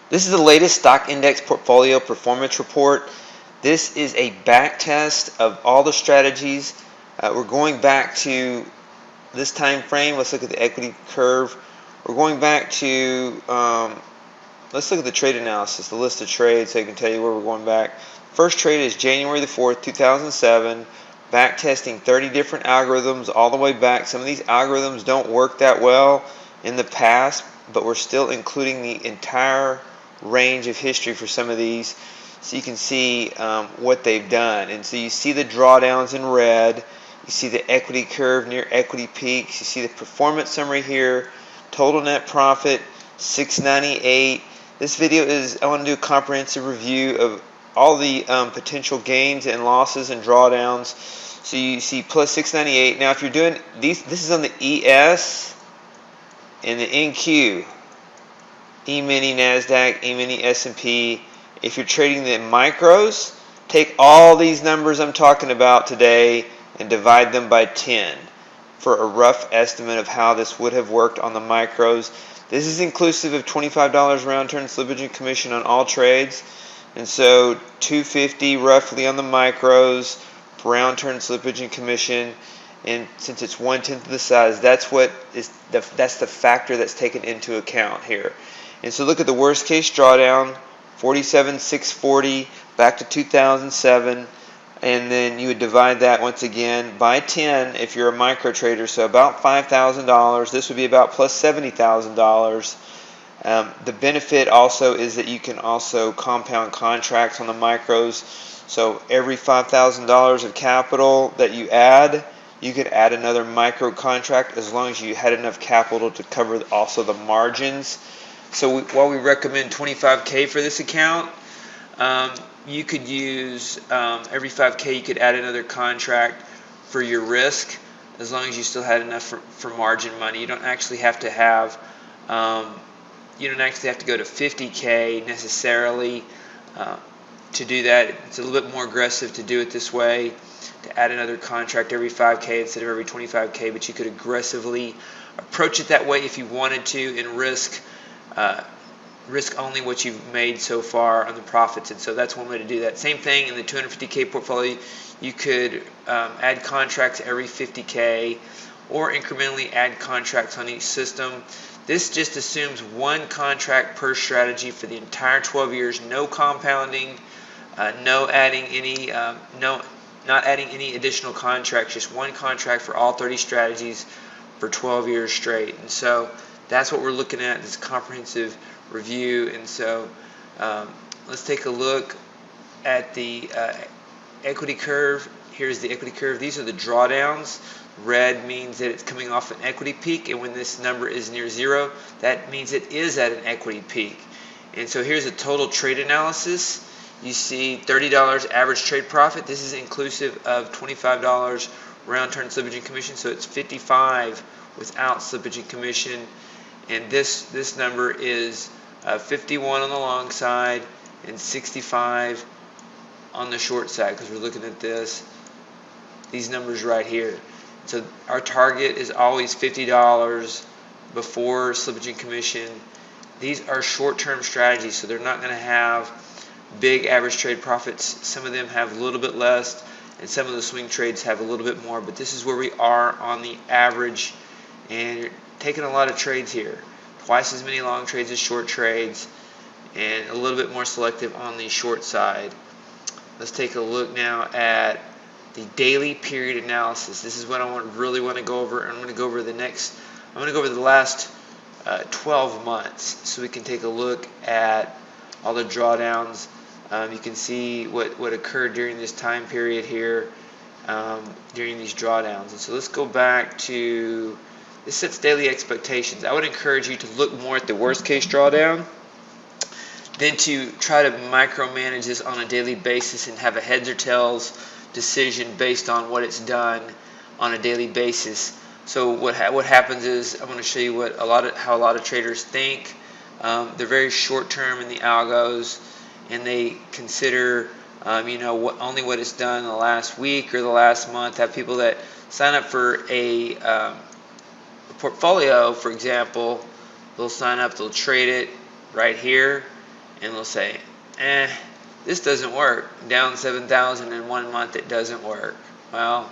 This is the latest stock index portfolio performance report. This is a back test of all the strategies. We're going back to this time frame. Let's look at the equity curve. We're going back to, let's look at the trade analysis, the list of trades, so I can tell you where we're going back. First trade is January the 4th, 2007. Back testing 30 different algorithms all the way back. Some of these algorithms don't work that well in the past, but we're still including the entire range of history for some of these, so you can see what they've done. And so you see the drawdowns in red, you see the equity curve near equity peaks, you see the performance summary here, total net profit 698. This video I want to do a comprehensive review of all the potential gains and losses and drawdowns. So you see plus 698. Now if you're doing these, this is on the ES and the NQ. E-mini NASDAQ, E-mini S&P. If you're trading the micros, take all these numbers I'm talking about today and divide them by 10 for a rough estimate of how this would have worked on the micros. This is inclusive of $25 round turn slippage and commission on all trades, and so $250 roughly on the micros, round turn slippage and commission. And since it's 1/10 of the size, that's the factor that's taken into account here. And so look at the worst case drawdown, 47,640 back to 2007, and then you would divide that once again by 10 if you're a micro trader, so about $5,000. This would be about plus $70,000. The benefit also is that you can also compound contracts on the micros. So every $5,000 of capital that you add, you could add another micro contract as long as you had enough capital to cover also the margins. So while we recommend 25K for this account, you could use every 5K you could add another contract for your risk, as long as you still had enough for margin money. You don't actually have to have you don't actually have to go to 50K necessarily to do that. It's a little bit more aggressive to do it this way, to add another contract every 5K instead of every 25K, but you could aggressively approach it that way if you wanted to, and risk only what you've made so far on the profits. And so that's one way to do that. Same thing in the 250K portfolio. You could add contracts every 50K or incrementally add contracts on each system. This just assumes one contract per strategy for the entire 12 years, no compounding, not adding any additional contracts, just one contract for all 30 strategies for 12 years straight. And so that's what we're looking at, this comprehensive review. And so let's take a look at the equity curve. Here's the equity curve. These are the drawdowns. Red means that it's coming off an equity peak, and when this number is near zero, that means it is at an equity peak. And so here's a total trade analysis. You see $30 average trade profit. This is inclusive of $25 round turn slippage and commission, so it's $55 without slippage and commission. And this number is 51 on the long side and 65 on the short side, because we're looking at these numbers right here. So our target is always $50 before slippage and commission. These are short-term strategies, so they're not going to have big average trade profits. Some of them have a little bit less, and some of the swing trades have a little bit more, but this is where we are on the average, and you're taking a lot of trades here. Twice as many long trades as short trades, and a little bit more selective on the short side. Let's take a look now at the daily period analysis. This is what I really want to go over. I'm going to go over the last 12 months, so we can take a look at all the drawdowns. You can see what occurred during this time period here, during these drawdowns. And so let's go back to, this sets daily expectations. I would encourage you to look more at the worst case drawdown than to try to micromanage this on a daily basis and have a heads or tails decision based on what it's done on a daily basis. So what happens is, I'm going to show you how a lot of traders think. They're very short term in the algos, and they consider only what it's done in the last week or the last month. I have people that sign up for a portfolio, for example. They'll sign up, they'll trade it right here, and they'll say, this doesn't work. Down 7,000 in 1 month, it doesn't work. Well,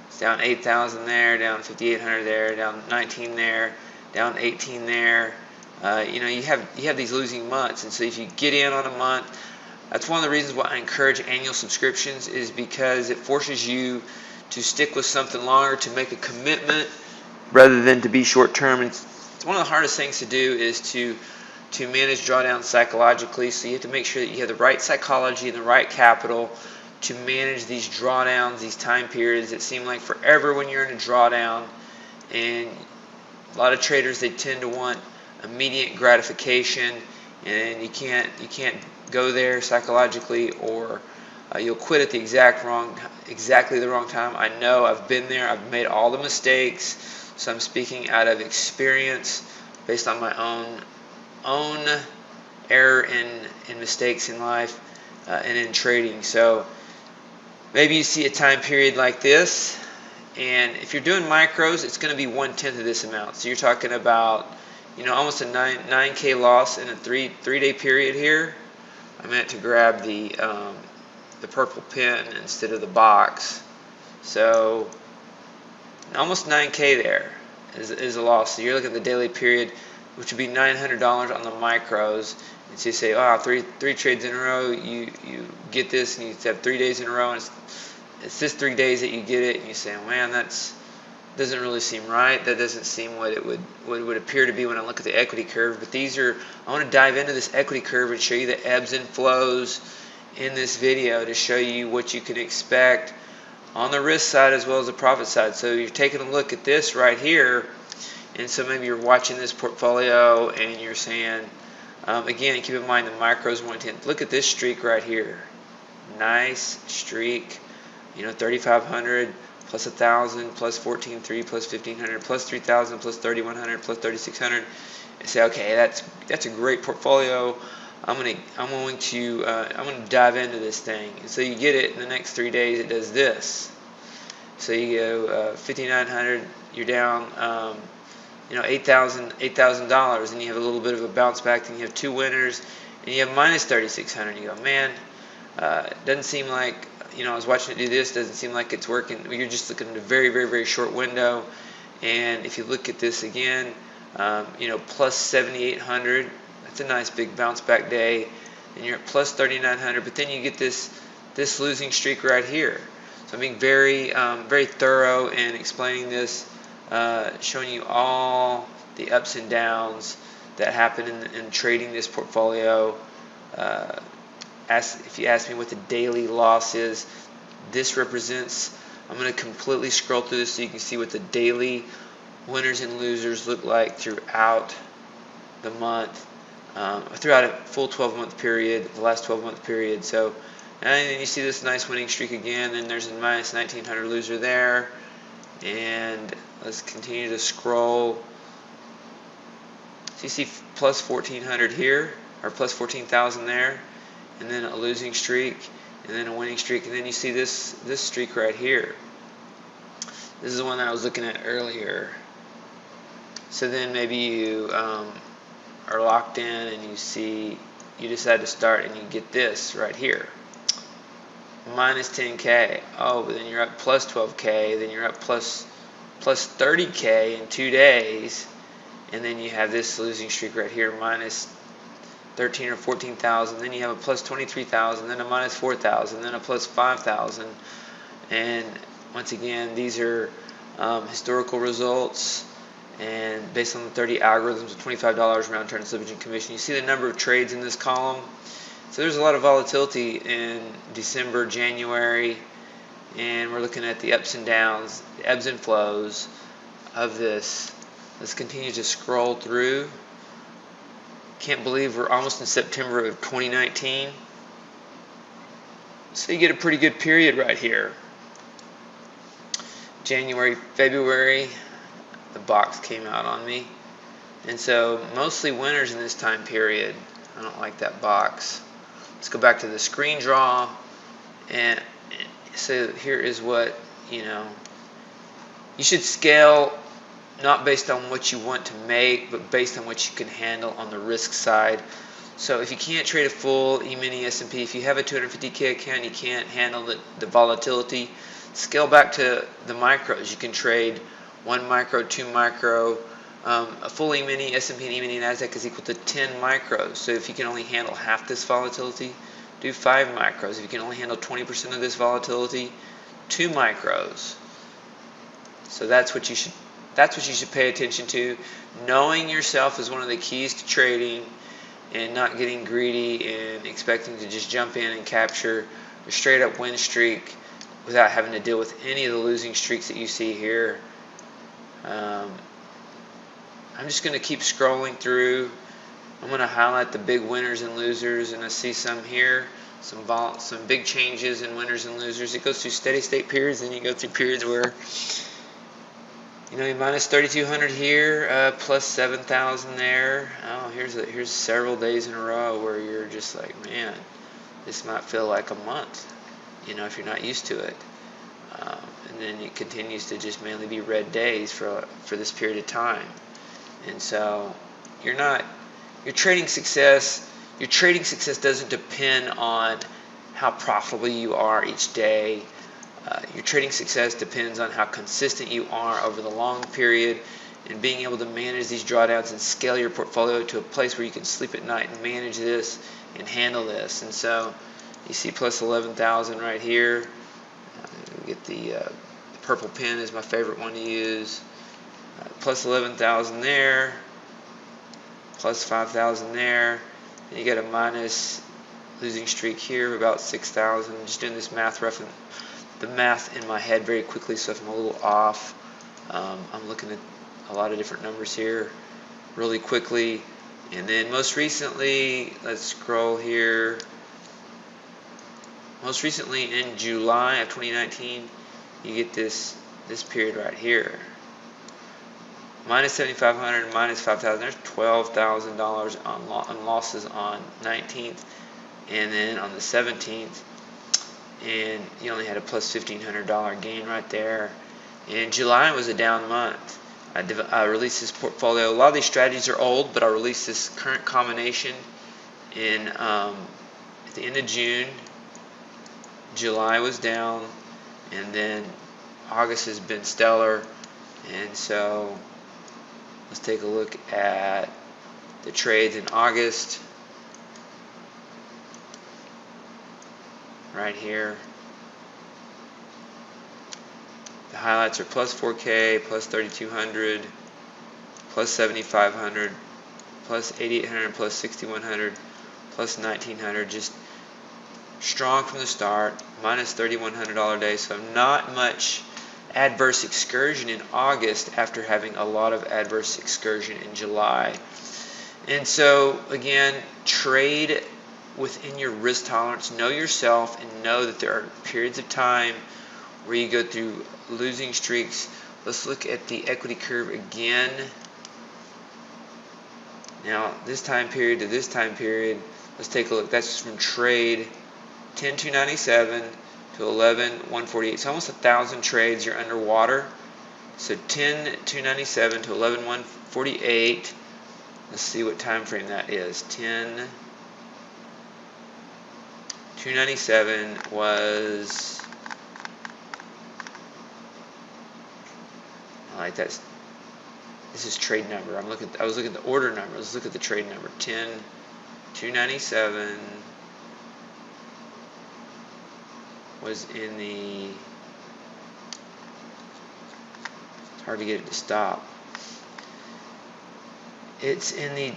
it's down 8,000 there, down 5,800 there, down 19 there, down 18 there. You have these losing months, and so if you get in on a month, that's one of the reasons why I encourage annual subscriptions, is because it forces you to stick with something longer, to make a commitment rather than to be short term. It's one of the hardest things to do is to manage drawdowns psychologically. So you have to make sure that you have the right psychology and the right capital to manage these drawdowns, these time periods that seem like forever when you're in a drawdown. And a lot of traders, they tend to want immediate gratification, and you can't go there psychologically, or you'll quit at the exactly the wrong time. I know, I've been there. I've made all the mistakes, so I'm speaking out of experience based on my own error and mistakes in life and in trading. So maybe you see a time period like this, and if you're doing micros, it's going to be 1/10 of this amount. So you're talking about, almost a 9K loss in a three-day period here. I meant to grab the purple pin instead of the box. So almost 9K there is a loss. So you're looking at the daily period, which would be $900 on the micros. And so you say, oh, three trades in a row, you get this, and you have 3 days in a row, and it's this 3 days that you get it, and you say, man, that's doesn't really seem right. That doesn't seem what it would appear to be when I look at the equity curve. But I want to dive into this equity curve and show you the ebbs and flows in this video to show you what you can expect on the risk side as well as the profit side. So you're taking a look at this right here, and so maybe you're watching this portfolio and you're saying, again, keep in mind the micros 1/10. Look at this streak right here. Nice streak. 3,500 plus 1,000 plus 14,300 plus 1,500 plus 3,000 plus 3,100 plus 3,600. And say, okay, that's a great portfolio. I'm going to dive into this thing. And so you get it in the next 3 days. It does this. So you go 5,900. You're down $8,000, and you have a little bit of a bounce back. Then you have two winners, and you have minus 3,600. You go, man, it doesn't seem like, I was watching it do this, doesn't seem like it's working. You're just looking at a very, very, very short window. And if you look at this again, plus 7,800, that's a nice big bounce back day. And you're at plus 3,900, but then you get this losing streak right here. So I'm being very, very thorough in explaining this, showing you all the ups and downs that happen in trading this portfolio. If you ask me what the daily loss is, this represents, I'm going to completely scroll through this so you can see what the daily winners and losers look like throughout the month, throughout a full 12-month period, the last 12-month period. So, and then you see this nice winning streak again, and there's a minus 1,900 loser there. And let's continue to scroll. So you see plus 1,400 here, or plus 14,000 there, and then a losing streak, and then a winning streak, and then you see this streak right here. This is the one that I was looking at earlier. So then maybe you are locked in, and you decide to start, and you get this right here, minus 10K. Oh, but then you're up plus 12K, then you're up plus 30K in 2 days, and then you have this losing streak right here, minus 13 or 14,000, then you have a plus 23,000, then a minus 4,000, then a plus 5,000. And once again, these are historical results, and based on the 30 algorithms of $25 round turn slippage and commission. You see the number of trades in this column. So there's a lot of volatility in December, January, and we're looking at the ups and downs, the ebbs and flows of this. Let's continue to scroll through. Can't believe we're almost in September of 2019. So you get a pretty good period right here. January, February, the box came out on me. And so mostly winners in this time period. I don't like that box. Let's go back to the screen draw. And so here is what, you should scale not based on what you want to make, but based on what you can handle on the risk side. So if you can't trade a full E-mini S&P, if you have a 250K account, you can't handle the volatility, scale back to the micros. You can trade 1 micro, 2 micro. A full E-mini S&P and E-mini NASDAQ is equal to 10 micros. So if you can only handle half this volatility, do 5 micros. If you can only handle 20% of this volatility, 2 micros. So that's what you should pay attention to. Knowing yourself is one of the keys to trading, and not getting greedy and expecting to just jump in and capture a straight up win streak without having to deal with any of the losing streaks that you see here. I'm just going to keep scrolling through. I'm going to highlight the big winners and losers, and I see some here, some big changes in winners and losers. It goes through steady state periods, and you go through periods where you're minus 3,200 here, plus 7,000 there. Oh, here's several days in a row where you're just like, man, this might feel like a month, if you're not used to it. And then it continues to just mainly be red days for this period of time. And so your trading success doesn't depend on how profitable you are each day. Your trading success depends on how consistent you are over the long period, and being able to manage these drawdowns and scale your portfolio to a place where you can sleep at night and manage this and handle this. And so you see plus 11,000 right here. Get the purple pen is my favorite one to use. Plus 11,000 there, plus 5,000 there. And you get a minus losing streak here of about 6,000. Just doing this math the math in my head very quickly, so if I'm a little off, I'm looking at a lot of different numbers here really quickly. And then most recently, let's scroll here. Most recently in July of 2019, you get this period right here. Minus 7,500, minus 5,000. There's $12,000 on losses on 19th, and then on the 17th. And you only had a plus $1,500 gain right there. And July was a down month. I released this portfolio. A lot of these strategies are old, but I released this current combination in at the end of June. July was down, and then August has been stellar. And so let's take a look at the trades in August. Right here. The highlights are plus 4K, plus 3,200, plus 7,500, plus 8,800, plus 6,100, plus 1,900. Just strong from the start. Minus $3,100 day. So not much adverse excursion in August after having a lot of adverse excursion in July. And so again, trade within your risk tolerance. Know yourself and know that there are periods of time where you go through losing streaks. Let's look at the equity curve again. Now, this time period to this time period, let's take a look. That's from trade 10,297 to 11,148. So almost 1,000 trades you're underwater. So 10,297 to 11,148. Let's see what time frame that is. 10,297 was, I like that. This is trade number. I was looking at the order number. Let's look at the trade number. 10,297 was in the, it's hard to get it to stop. It's in the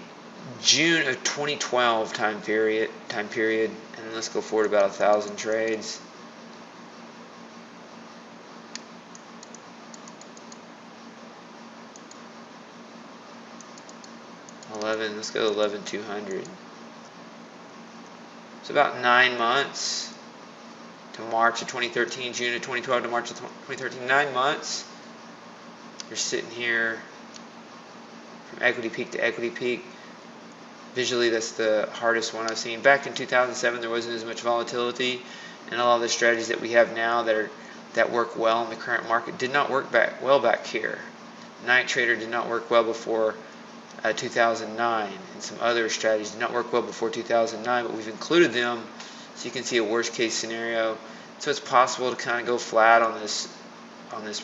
June of 2012 time period, and let's go forward about 1,000 trades. Let's go to 11,200. It's about 9 months to March of 2013, June of 2012 to March of 2013. 9 months. You're sitting here from equity peak to equity peak. Visually, that's the hardest one I've seen. Back in 2007, there wasn't as much volatility, and a lot of the strategies that we have now that work well in the current market did not work well back here. Night Trader did not work well before 2009, and some other strategies did not work well before 2009, but we've included them so you can see a worst case scenario. So it's possible to kind of go flat on this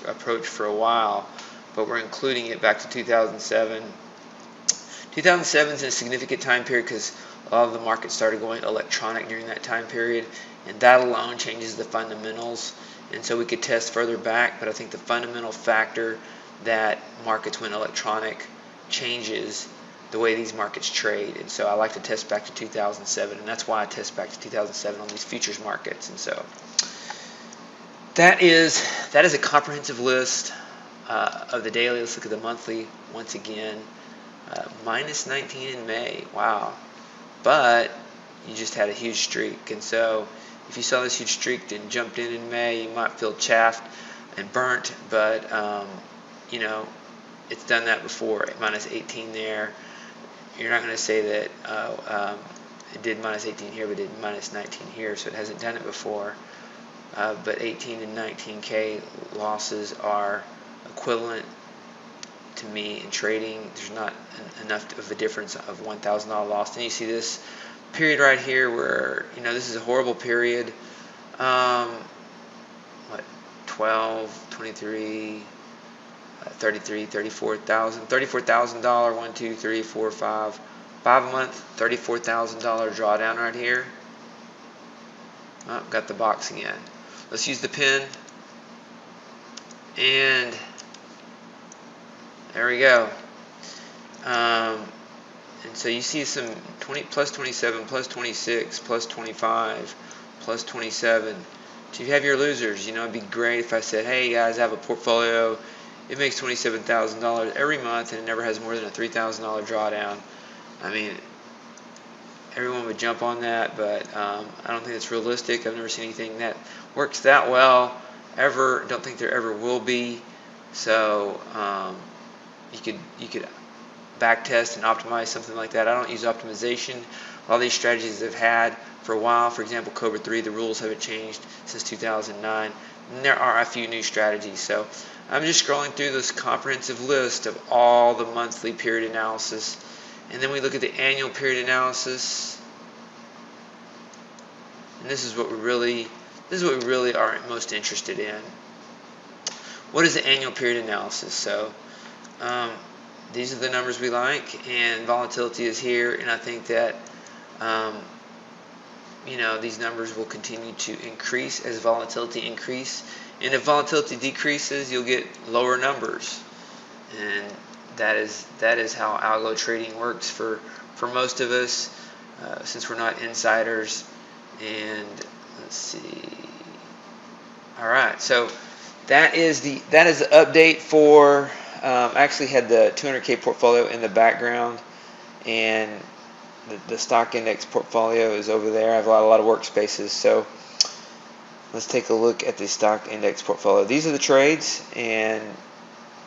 approach for a while, but we're including it back to 2007. 2007 is a significant time period because a lot of the market started going electronic during that time period, and that alone changes the fundamentals. And so we could test further back, but I think the fundamental factor that markets went electronic changes the way these markets trade. And so I like to test back to 2007, and that's why I test back to 2007 on these futures markets. And so that is a comprehensive list of the daily. Let's look at the monthly once again. Minus 19 in May. Wow. But you just had a huge streak. And so if you saw this huge streak and jumped in May, you might feel chaffed and burnt. But, you know, it's done that before. Minus 18 there. You're not going to say that it did minus 18 here, but it did minus 19 here. So it hasn't done it before. But 18 and 19K losses are equivalent to me in trading. There's not enough of a difference of $1,000 loss. Then you see this period right here where, you know, this is a horrible period. 12, 23, 33, $34,000, 1, 2, 3, 4, 5 a month, $34,000 drawdown right here. Oh, got the box again. Let's use the pen, and there we go. And so you see some 20 plus 27, plus 26, plus 25, plus 27. So you have your losers. You know, it'd be great if I said, hey guys, I have a portfolio. It makes $27,000 every month, and it never has more than a $3,000 drawdown. I mean, everyone would jump on that, but I don't think it's realistic. I've never seen anything that works that well ever. Don't think there ever will be. So you could back test and optimize something like that. I don't use optimization. A lot of these strategies I've had for a while. For example, Cobra 3, the rules haven't changed since 2009. And there are a few new strategies. So I'm just scrolling through this comprehensive list of all the monthly period analysis. And then we look at the annual period analysis. And this is what we really are most interested in. What is the annual period analysis? So these are the numbers we like, and volatility is here, and I think that you know, these numbers will continue to increase as volatility increases. And if volatility decreases, you'll get lower numbers. And that is how algo trading works for most of us, since we're not insiders. And let's see. All right, so that is the update for. I actually had the 200K portfolio in the background, and the stock index portfolio is over there. I have a lot of workspaces, so let's take a look at the stock index portfolio. These are the trades, and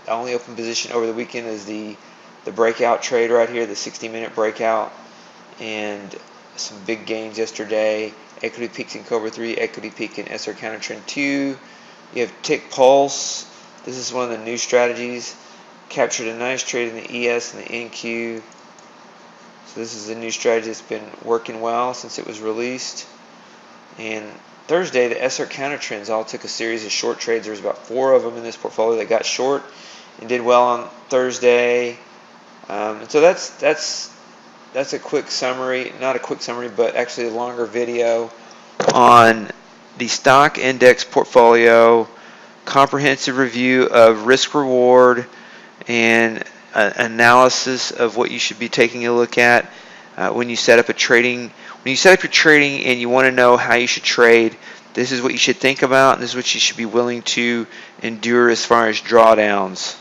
the only open position over the weekend is the breakout trade right here, the 60-minute breakout, and some big gains yesterday. Equity peaks in Cobra 3, equity peak in SR counter trend 2. You have tick pulse. This is one of the new strategies. Captured a nice trade in the ES and the NQ. So this is a new strategy that's been working well since it was released. And Thursday, the SR counter trends all took a series of short trades. There was about 4 of them in this portfolio that got short and did well on Thursday. And so that's a quick summary, not a quick summary, but actually a longer video on the stock index portfolio, comprehensive review of risk reward, and analysis of what you should be taking a look at when you set up a trading. When you set up your trading and you want to know how you should trade, this is what you should think about, and this is what you should be willing to endure as far as drawdowns.